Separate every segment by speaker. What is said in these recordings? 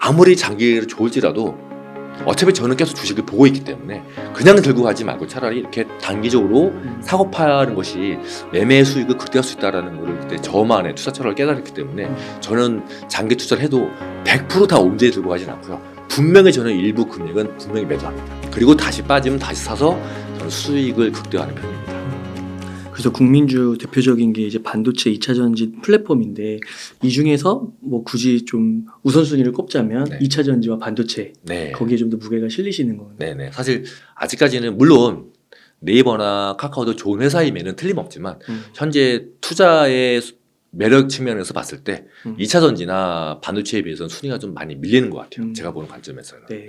Speaker 1: 아무리 장기로 좋을지라도 어차피 저는 계속 주식을 보고 있기 때문에 그냥 들고 가지 말고 차라리 이렇게 단기적으로 사고 파는 것이 매매 수익을 극대화할 수 있다는 것을 그때 저만의 투자 철학을 깨달았기 때문에 저는 장기 투자를 해도 100% 다 온전히 들고 가진 않고요. 분명히 저는 일부 금액은 분명히 매도합니다. 그리고 다시 빠지면 다시 사서 저는 수익을 극대화하는 편입니다.
Speaker 2: 그래서 국민주 대표적인 게 이제 반도체 2차 전지 플랫폼인데 이 중에서 뭐 굳이 좀 우선순위를 꼽자면
Speaker 1: 네.
Speaker 2: 2차 전지와 반도체
Speaker 1: 네.
Speaker 2: 거기에 좀 더 무게가 실리시는 거예요.
Speaker 1: 네네. 사실 아직까지는 물론 네이버나 카카오도 좋은 회사임에는 틀림없지만 현재 투자의 매력 측면에서 봤을 때 2차 전지나 반도체에 비해서는 순위가 좀 많이 밀리는 것 같아요. 제가 보는 관점에서는.
Speaker 2: 네.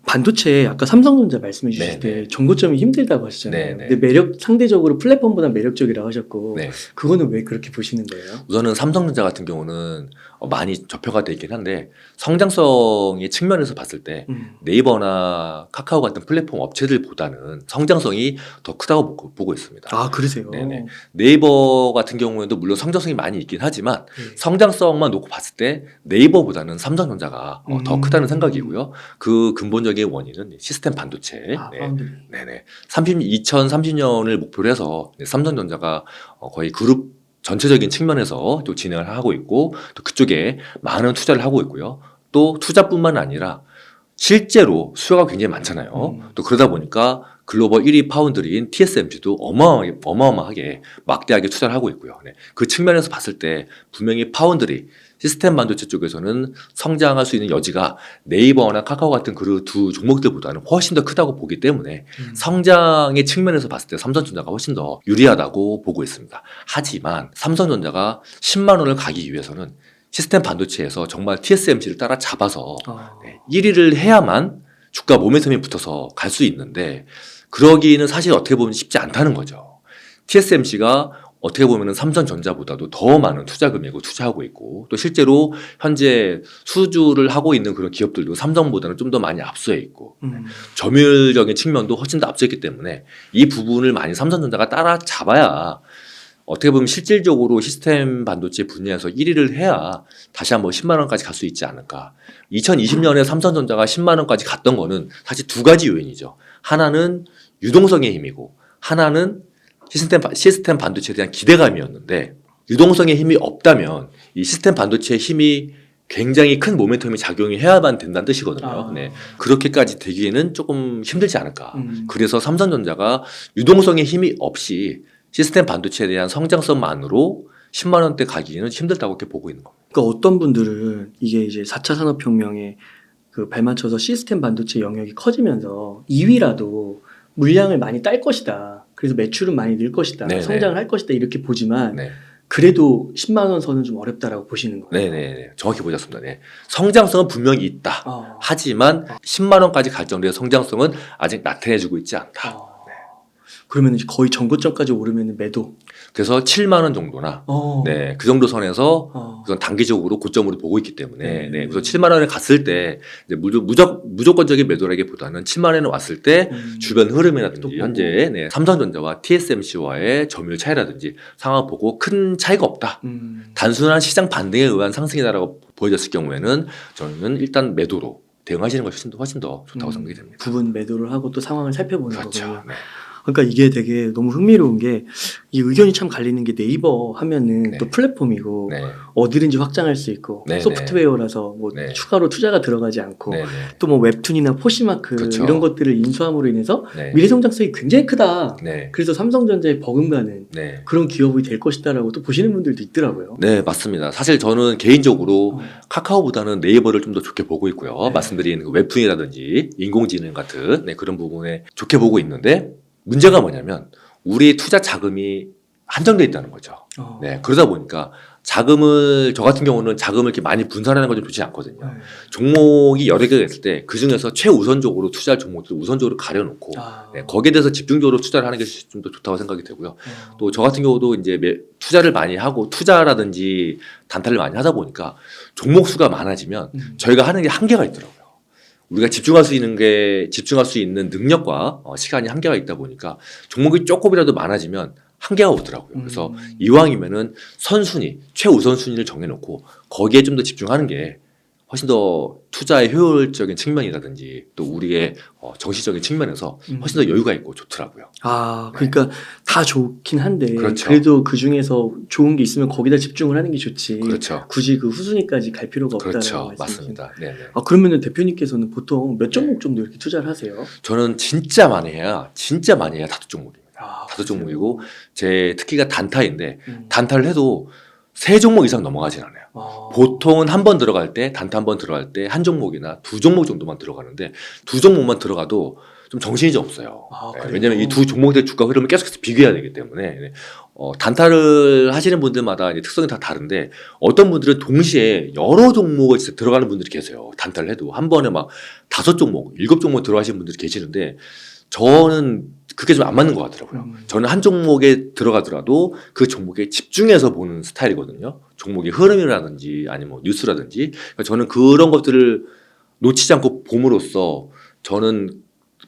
Speaker 2: 반도체 아까 삼성전자 말씀해 주실
Speaker 1: 네네.
Speaker 2: 때 정고점이 힘들다고 하셨잖아요.
Speaker 1: 네네.
Speaker 2: 근데 상대적으로 플랫폼보다 매력적이라고 하셨고
Speaker 1: 네.
Speaker 2: 그거는 왜 그렇게 보시는 거예요?
Speaker 1: 우선은 삼성전자 같은 경우는 많이 접혀가 돼 있긴 한데 성장성의 측면에서 봤을 때 네이버나 카카오 같은 플랫폼 업체들보다는 성장성이 더 크다고 보고 있습니다.
Speaker 2: 아 그러세요?
Speaker 1: 네네. 네이버 같은 경우에도 물론 성장성이 많이 있긴 하지만 성장성만 놓고 봤을 때 네이버보다는 삼성전자가 더 크다는 생각이고요. 그 근본적인 원인은 시스템 반도체. 네. 네네. 2030년을 목표로 해서 삼성전자가 거의 그룹 전체적인 측면에서 또 진행을 하고 있고 또 그쪽에 많은 투자를 하고 있고요. 또 투자뿐만 아니라 실제로 수요가 굉장히 많잖아요. 또 그러다 보니까 글로벌 1위 파운드리인 TSMC도 어마어마하게 막대하게 투자를 하고 있고요. 네. 그 측면에서 봤을 때 분명히 파운드리, 시스템 반도체 쪽에서는 성장할 수 있는 여지가 네이버나 카카오 같은 그 두 종목들보다는 훨씬 더 크다고 보기 때문에 성장의 측면에서 봤을 때 삼성전자가 훨씬 더 유리하다고 보고 있습니다. 하지만 삼성전자가 10만 원을 가기 위해서는 시스템 반도체에서 정말 TSMC를 따라잡아서 1위를 해야만 주가 모멘텀이 붙어서 갈 수 있는데 그러기는 사실 어떻게 보면 쉽지 않다는 거죠. TSMC가 어떻게 보면 삼성전자보다도 더 많은 투자 금액을 투자하고 있고 또 실제로 현재 수주를 하고 있는 그런 기업들도 삼성보다는 좀 더 많이 앞서 있고 점유율적인 측면도 훨씬 더 앞서 있기 때문에 이 부분을 많이 삼성전자가 따라잡아야 어떻게 보면 실질적으로 시스템 반도체 분야에서 1위를 해야 다시 한번 10만 원까지 갈 수 있지 않을까. 2020년에 삼성전자가 10만 원까지 갔던 거는 사실 두 가지 요인이죠. 하나는 유동성의 힘이고 하나는 시스템 반도체에 대한 기대감이었는데 유동성의 힘이 없다면 이 시스템 반도체의 힘이 굉장히 큰 모멘텀이 작용해야만 된다는 뜻이거든요. 네. 그렇게까지 되기에는 조금 힘들지 않을까. 그래서 삼성전자가 유동성의 힘이 없이 시스템 반도체에 대한 성장성만으로 10만 원대 가기는 힘들다고 이렇게 보고 있는 겁니다.
Speaker 2: 그러니까 어떤 분들은 이게 이제 4차 산업혁명에 그 발맞춰서 시스템 반도체 영역이 커지면서 2위라도 물량을 많이 딸 것이다. 그래서 매출은 많이 늘 것이다.
Speaker 1: 네네.
Speaker 2: 성장을 할 것이다. 이렇게 보지만
Speaker 1: 네.
Speaker 2: 그래도 10만 원 선은 좀 어렵다라고 보시는 거예요.
Speaker 1: 네네. 정확히 보셨습니다. 네. 성장성은 분명히 있다. 하지만 10만 원까지 갈 정도의 성장성은 아직 나타내주고 있지 않다.
Speaker 2: 그러면 이제 거의 전고점까지 오르면 매도.
Speaker 1: 그래서 7만 원 정도나 네, 그 정도 선에서 우선 단기적으로 고점으로 보고 있기 때문에 네, 우선 7만 원에 갔을 때 이제 무조건적인 매도라기보다는 7만 원에 왔을 때 주변 흐름이라든지 현재 네, 삼성전자와 TSMC와의 점유율 차이라든지 상황을 보고 큰 차이가 없다. 단순한 시장 반등에 의한 상승이다라고 보여졌을 경우에는 저는 일단 매도로 대응하시는 것이 훨씬 더 좋다고 생각이 됩니다.
Speaker 2: 부분 매도를 하고 또 상황을 살펴보는
Speaker 1: 그렇죠.
Speaker 2: 거고요.
Speaker 1: 네.
Speaker 2: 그러니까 이게 되게 너무 흥미로운 게 이 의견이 참 갈리는 게 네이버 하면은
Speaker 1: 네.
Speaker 2: 또 플랫폼이고
Speaker 1: 네.
Speaker 2: 어디든지 확장할 수 있고
Speaker 1: 네,
Speaker 2: 소프트웨어라서 뭐
Speaker 1: 네.
Speaker 2: 추가로 투자가 들어가지 않고
Speaker 1: 네. 네.
Speaker 2: 또 뭐 웹툰이나 포시마크
Speaker 1: 그렇죠.
Speaker 2: 이런 것들을 인수함으로 인해서
Speaker 1: 네.
Speaker 2: 미래 성장성이 굉장히 크다.
Speaker 1: 네.
Speaker 2: 그래서 삼성전자에 버금가는
Speaker 1: 네.
Speaker 2: 그런 기업이 될 것이다라고 또 보시는 분들도 있더라고요.
Speaker 1: 네, 맞습니다. 사실 저는 개인적으로 카카오보다는 네이버를 좀 더 좋게 보고 있고요. 말씀드린 그 웹툰이라든지 인공지능 같은 네, 그런 부분에 좋게 보고 있는데 문제가 뭐냐면 우리 투자 자금이 한정되어 있다는 거죠. 네, 그러다 보니까 저 같은 경우는 자금을 이렇게 많이 분산하는 건 좀 좋지 않거든요. 종목이 여러 개가 있을 때 그 중에서 최우선적으로 투자할 종목들을 우선적으로 가려놓고 네, 거기에 대해서 집중적으로 투자를 하는 게 좀 더 좋다고 생각이 되고요. 또 저 같은 경우도 이제 투자를 많이 하고 투자라든지 단타를 많이 하다 보니까 종목 수가 많아지면 저희가 하는 게 한계가 있더라고요. 우리가 집중할 수 있는 능력과 시간이 한계가 있다 보니까 종목이 조금이라도 많아지면 한계가 오더라고요. 그래서 이왕이면은 최우선순위를 정해놓고 거기에 좀 더 집중하는 게 훨씬 더 투자의 효율적인 측면이라든지 또 우리의 정신적인 측면에서 훨씬 더 여유가 있고 좋더라고요.
Speaker 2: 아, 그러니까 다 좋긴 한데
Speaker 1: 그렇죠.
Speaker 2: 그래도 그 중에서 좋은 게 있으면 거기다 집중을 하는 게 좋지.
Speaker 1: 그렇죠.
Speaker 2: 굳이 그 후순위까지 갈 필요가 없다는
Speaker 1: 그렇죠.
Speaker 2: 말씀이신.
Speaker 1: 맞습니다. 네네.
Speaker 2: 아, 그러면은 대표님께서는 보통 몇 종목 정도 이렇게 투자를 하세요?
Speaker 1: 저는 진짜 많이 해야 다섯 종목입니다.
Speaker 2: 아,
Speaker 1: 다섯
Speaker 2: 그러세요?
Speaker 1: 종목이고 제 특기가 단타인데
Speaker 2: 음.
Speaker 1: 단타를 해도 세 종목 이상 넘어가진 않아요. 보통은 한 번 들어갈 때 단타 한 번 들어갈 때 한 종목이나 두 종목 정도만 들어가는데 두 종목만 들어가도 좀 정신이 좀 없어요.
Speaker 2: 아,
Speaker 1: 네,
Speaker 2: 그래요?
Speaker 1: 왜냐하면 이 두 종목의 주가 흐름을 계속해서 비교해야 되기 때문에 네. 단타를 하시는 분들마다 이제 특성이 다 다른데 어떤 분들은 동시에 여러 종목을 진짜 들어가는 분들이 계세요. 단타를 해도 한 번에 막 5종목, 7종목 들어가시는 분들이 계시는데 저는 그게 좀 안 맞는 것 같더라고요. 저는 한 종목에 들어가더라도 그 종목에 집중해서 보는 스타일이거든요. 종목의 흐름이라든지 아니면 뭐 뉴스라든지 그러니까 저는 그런 것들을 놓치지 않고 봄으로써 저는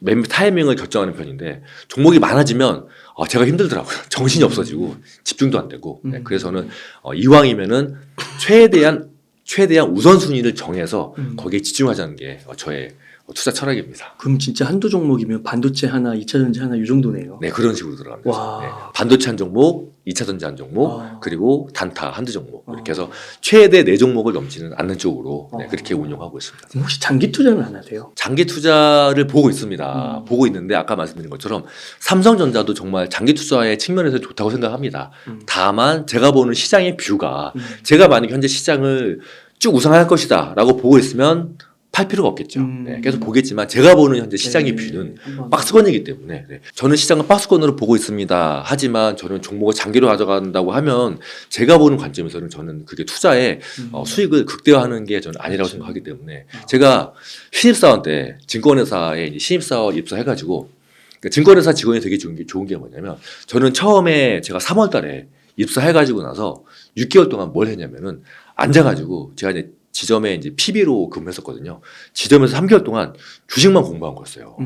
Speaker 1: 매매 타이밍을 결정하는 편인데 종목이 많아지면 제가 힘들더라고요. 정신이 없어지고 집중도 안 되고 네, 그래서 저는 이왕이면은 최대한 우선순위를 정해서 거기에 집중하자는 게 저의 투자 철학입니다.
Speaker 2: 그럼 진짜 한두 종목이면 반도체 하나, 2차전지 하나 이 정도네요.
Speaker 1: 네, 그런 식으로 들어갑니다.
Speaker 2: 와.
Speaker 1: 네, 반도체 한 종목, 2차 전지 한 종목,
Speaker 2: 아.
Speaker 1: 그리고 단타 한두 종목 이렇게 해서 최대 4종목을 넘지는 않는 쪽으로 네,
Speaker 2: 아.
Speaker 1: 그렇게 운용하고 있습니다.
Speaker 2: 그럼 혹시 장기 투자는 안 하세요?
Speaker 1: 장기 투자를 보고 있습니다. 보고 있는데 아까 말씀드린 것처럼 삼성전자도 정말 장기 투자의 측면에서 좋다고 생각합니다. 다만 제가 보는 시장의 뷰가 제가 만약 현재 시장을 쭉 우상할 것이다 라고 보고 있으면 팔 필요가 없겠죠. 네, 계속 보겠지만 제가 보는 현재 시장의 뷰는 박스권이기 때문에 네. 저는 시장을 박스권으로 보고 있습니다. 하지만 저는 종목을 장기로 가져간다고 하면 제가 보는 관점에서는 저는 그게 투자에 수익을 극대화하는 게 저는 아니라고 생각하기 때문에 제가 신입사원 때 증권회사에 이제 신입사원 입사해가지고 그러니까 증권회사 직원이 되게 좋은 게 뭐냐면 저는 처음에 제가 3월 달에 입사해가지고 나서 6개월 동안 뭘 했냐면은 앉아가지고 제가 이제 지점에 이제 PB로 근무했었거든요. 지점에서 3개월 동안 주식만 공부한 거였어요.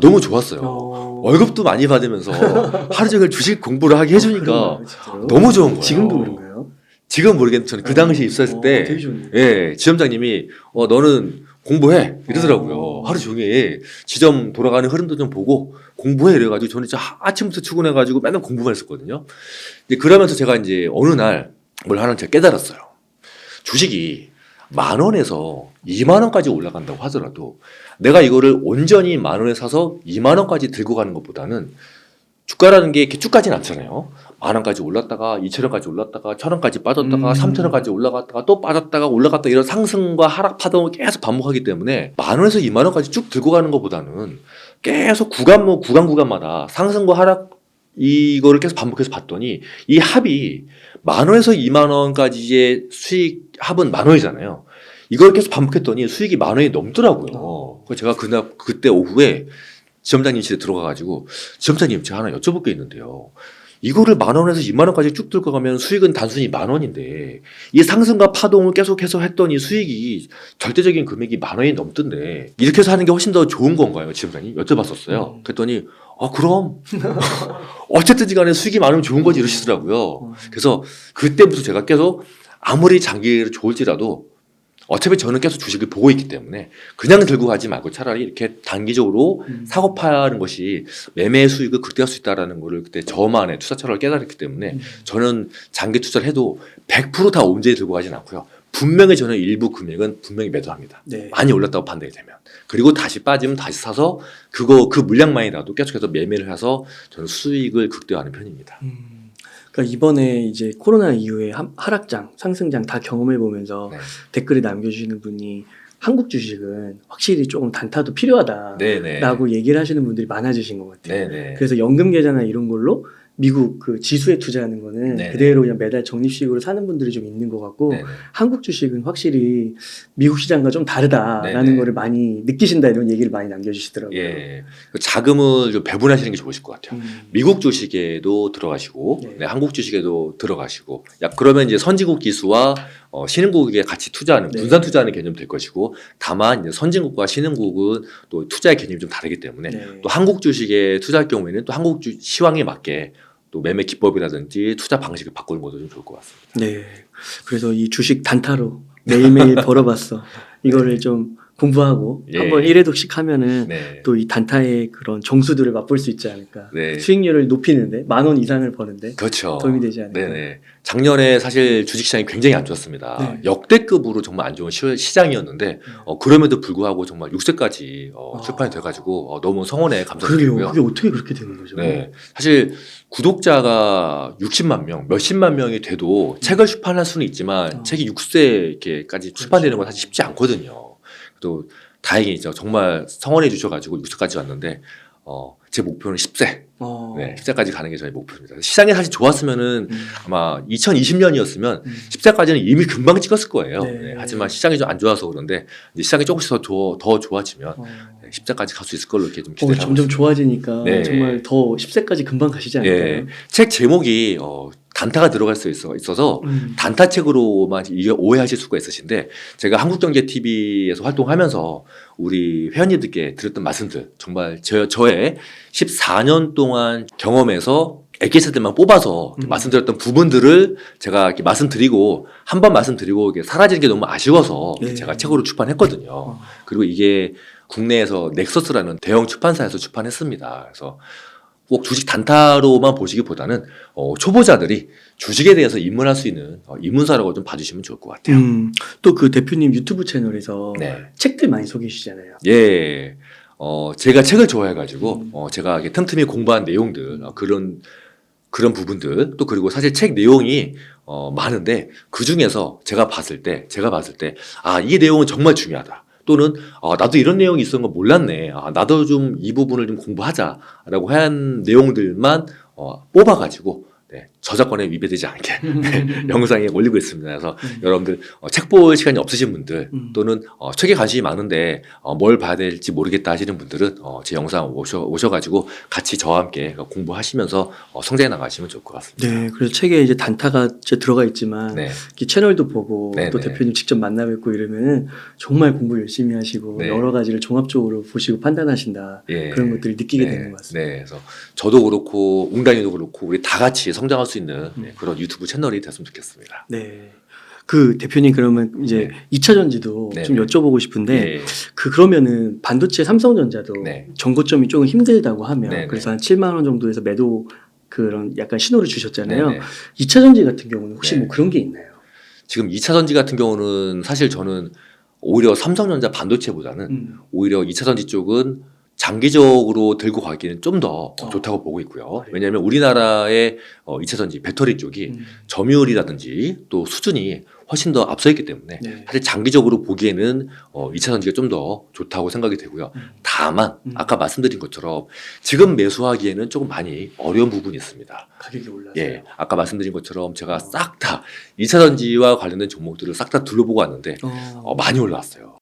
Speaker 1: 너무 좋았어요. 월급도 많이 받으면서 하루 종일 주식 공부를 하게 해주니까 너무 좋은 거예요.
Speaker 2: 지금도 그런가요?
Speaker 1: 지금 모르겠는데 저는 그 당시에 입사했을 때
Speaker 2: 되게 좋네요.
Speaker 1: 예, 지점장님이 너는 공부해 이러더라고요. 하루 종일 지점 돌아가는 흐름도 좀 보고 공부해 이래가지고 저는 진짜 아침부터 출근해가지고 맨날 공부만 했었거든요. 이제 그러면서 제가 이제 어느 날 뭘 하나 제가 깨달았어요. 주식이 10,000원에서 20,000원까지 올라간다고 하더라도 내가 이거를 온전히 10,000원에 사서 20,000원까지 들고 가는 것보다는 주가라는 게 이렇게 쭉 가진 않잖아요. 10,000원까지 올랐다가 2,000원까지 올랐다가 1,000원까지 빠졌다가 3,000원까지 올라갔다가 또 빠졌다가 올라갔다 이런 상승과 하락 파동을 계속 반복하기 때문에 10,000원에서 20,000원까지 쭉 들고 가는 것보다는 계속 구간마다 상승과 하락 이거를 계속 반복해서 봤더니 이 합이 10,000원에서 20,000원까지의 수익 합은 10,000원이잖아요. 이걸 계속 반복했더니 수익이 10,000원이 넘더라고요. 그래서 제가 그때 오후에 지점장님 집에 들어가가지고 지점장님 제가 하나 여쭤볼 게 있는데요. 이거를 10,000원에서 20,000원까지 쭉 들고 가면 수익은 단순히 10,000원인데 이 상승과 파동을 계속해서 했더니 수익이 절대적인 금액이 10,000원이 넘던데 이렇게 해서 하는 게 훨씬 더 좋은 건가요, 지점장님? 여쭤봤었어요. 그랬더니 그럼 어쨌든 간에 수익이 많으면 좋은 거지 이러시더라고요. 그래서 그때부터 제가 계속 아무리 장기를 좋을지라도 어차피 저는 계속 주식을 보고 있기 때문에 그냥 들고 가지 말고 차라리 이렇게 단기적으로 사고 파는 것이 매매 수익을 극대화할 수 있다는 거를 그때 저만의 투자 철학을 깨달았기 때문에 저는 장기 투자를 해도 100% 다 온전히 들고 가진 않고요. 분명히 저는 일부 금액은 분명히 매도합니다.
Speaker 2: 네.
Speaker 1: 많이 올랐다고 판단이 되면. 그리고 다시 빠지면 다시 사서 그 물량만이라도 계속해서 매매를 해서 저는 수익을 극대화하는 편입니다.
Speaker 2: 그러니까 이번에 이제 코로나 이후에 하락장, 상승장 다 경험해 보면서
Speaker 1: 네.
Speaker 2: 댓글에 남겨주시는 분이 한국 주식은 확실히 조금 단타도 필요하다라고
Speaker 1: 네네.
Speaker 2: 얘기를 하시는 분들이 많아지신 것 같아요.
Speaker 1: 네네.
Speaker 2: 그래서 연금 계좌나 이런 걸로 미국 그 지수에 투자하는 거는
Speaker 1: 네네.
Speaker 2: 그대로 그냥 매달 적립식으로 사는 분들이 좀 있는 것 같고
Speaker 1: 네네.
Speaker 2: 한국 주식은 확실히 미국 시장과 좀 다르다라는
Speaker 1: 네네.
Speaker 2: 거를 많이 느끼신다 이런 얘기를 많이 남겨주시더라고요.
Speaker 1: 예. 그 자금을 좀 배분하시는 게 좋으실 것 같아요. 미국 주식에도 들어가시고,
Speaker 2: 네.
Speaker 1: 네, 한국 주식에도 들어가시고, 그러면 이제 선진국 기수와 신흥국에 같이 투자하는,
Speaker 2: 네.
Speaker 1: 분산 투자하는 개념이 될 것이고, 다만 이제 선진국과 신흥국은 또 투자의 개념이 좀 다르기 때문에,
Speaker 2: 네.
Speaker 1: 또 한국 주식에 투자할 경우에는 또 한국 시황에 맞게 또 매매 기법이라든지 투자 방식을 바꾸는 것도 좀 좋을 것 같습니다.
Speaker 2: 네. 그래서 이 주식 단타로 매일매일 벌어봤어. 이거를 좀 공부하고
Speaker 1: 예.
Speaker 2: 한번 1회독씩 하면은
Speaker 1: 네.
Speaker 2: 또 이 단타의 그런 정수들을 맛볼 수 있지 않을까.
Speaker 1: 네.
Speaker 2: 수익률을 높이는데 10,000원 이상을 버는데
Speaker 1: 그렇죠.
Speaker 2: 도움이 되지 않을까.
Speaker 1: 네네. 작년에 사실 주식시장이 굉장히 안 좋았습니다.
Speaker 2: 네.
Speaker 1: 역대급으로 정말 안 좋은 시장이었는데 그럼에도 불구하고 정말 6세까지 출판이 돼가지고 너무 성원에
Speaker 2: 그러게요.
Speaker 1: 감사드리고요.
Speaker 2: 그게 어떻게 그렇게 되는 거죠?
Speaker 1: 네. 사실 구독자가 60만 명, 몇십만 명이 돼도 책을 출판할 수는 있지만 책이 6세까지 출판되는 건 사실 쉽지 않거든요. 또 다행이죠. 정말 성원해 주셔가지고 6세까지 왔는데 제 목표는 10세. 네, 10세까지 가는 게 저의 목표입니다. 시장이 사실 좋았으면은 아마 2020년이었으면 10세까지는 이미 금방 찍었을 거예요.
Speaker 2: 네.
Speaker 1: 네, 하지만 시장이 좀 안 좋아서 그런데 이제 시장이 조금씩 더 좋아지면 10세까지 갈 수 있을 걸로 이렇게 좀 기대를 하고
Speaker 2: 점점
Speaker 1: 있습니다.
Speaker 2: 좋아지니까
Speaker 1: 네.
Speaker 2: 정말 더 10세까지 금방 가시지 않을까요?
Speaker 1: 예, 책 제목이 단타가 들어갈 수 있어서 단타책으로만 이게 오해하실 수가 있으신데 제가 한국경제TV에서 활동하면서 우리 회원님들께 드렸던 말씀들 정말 저의 14년 동안 경험에서 에기스들만 뽑아서 말씀드렸던 부분들을 제가 이렇게 말씀드리고 한 번 말씀드리고 이게 사라지는 게 너무 아쉬워서
Speaker 2: 네.
Speaker 1: 제가 책으로 출판했거든요. 그리고 이게 국내에서 넥서스라는 대형 출판사에서 출판했습니다. 그래서 꼭 주식 단타로만 보시기보다는 초보자들이 주식에 대해서 입문할 수 있는 입문사라고 좀 봐주시면 좋을 것 같아요.
Speaker 2: 또 그 대표님 유튜브 채널에서
Speaker 1: 네.
Speaker 2: 책들 많이 소개해 주시잖아요.
Speaker 1: 예. 제가 책을 좋아해가지고 제가 이렇게 틈틈이 공부한 내용들 그런 부분들 또 그리고 사실 책 내용이 많은데 그 중에서 제가 봤을 때 이 내용은 정말 중요하다. 또는 나도 이런 내용이 있었던 거 몰랐네. 나도 좀 이 부분을 좀 공부하자라고 한 내용들만 뽑아가지고 저작권에 위배되지 않게 영상에 올리고 있습니다. 그래서 여러분들 책 볼 시간이 없으신 분들 또는 책에 관심이 많은데 뭘 봐야 될지 모르겠다 하시는 분들은 제 영상 오셔가지고 같이 저와 함께 공부하시면서 성장해 나가시면 좋을 것 같습니다.
Speaker 2: 네, 그래서 책에 이제 단타가 이제 들어가 있지만
Speaker 1: 네.
Speaker 2: 이렇게 채널도 보고
Speaker 1: 네,
Speaker 2: 또
Speaker 1: 네.
Speaker 2: 대표님 직접 만나 뵙고 이러면은 정말 공부 열심히 하시고
Speaker 1: 네.
Speaker 2: 여러 가지를 종합적으로 보시고 판단하신다
Speaker 1: 예.
Speaker 2: 그런 것들을 느끼게
Speaker 1: 네.
Speaker 2: 되는 것 같습니다.
Speaker 1: 네, 그래서 저도 그렇고 웅단이도 그렇고 우리 다 같이 성장할 수 있는 그런 유튜브 채널이 됐으면 좋겠습니다.
Speaker 2: 네. 그 대표님 그러면 이제
Speaker 1: 네.
Speaker 2: 2차 전지도
Speaker 1: 네,
Speaker 2: 좀
Speaker 1: 네.
Speaker 2: 여쭤보고 싶은데
Speaker 1: 예.
Speaker 2: 그러면은 반도체 삼성전자도
Speaker 1: 네.
Speaker 2: 정고점이 조금 힘들다고 하면
Speaker 1: 네,
Speaker 2: 그래서
Speaker 1: 네.
Speaker 2: 한 7만 원 정도에서 매도 그런 약간 신호를 주셨잖아요.
Speaker 1: 네, 네.
Speaker 2: 2차 전지 같은 경우는 혹시
Speaker 1: 네.
Speaker 2: 뭐 그런 게 있나요?
Speaker 1: 지금 2차 전지 같은 경우는 사실 저는 오히려 삼성전자 반도체보다는 오히려 2차 전지 쪽은 장기적으로 들고 가기는 좀 더 좋다고 보고 있고요.
Speaker 2: 그래요?
Speaker 1: 왜냐하면 우리나라의 2차 전지 배터리 쪽이 점유율이라든지 또 수준이 훨씬 더 앞서 있기 때문에
Speaker 2: 네.
Speaker 1: 사실 장기적으로 보기에는 2차 전지가 좀 더 좋다고 생각이 되고요. 다만 아까 말씀드린 것처럼 지금 매수하기에는 조금 많이 어려운 부분이 있습니다.
Speaker 2: 가격이 올라서요.
Speaker 1: 예, 아까 말씀드린 것처럼 제가 싹 다 2차 전지와 관련된 종목들을 싹 다 둘러보고 왔는데 많이 올라왔어요.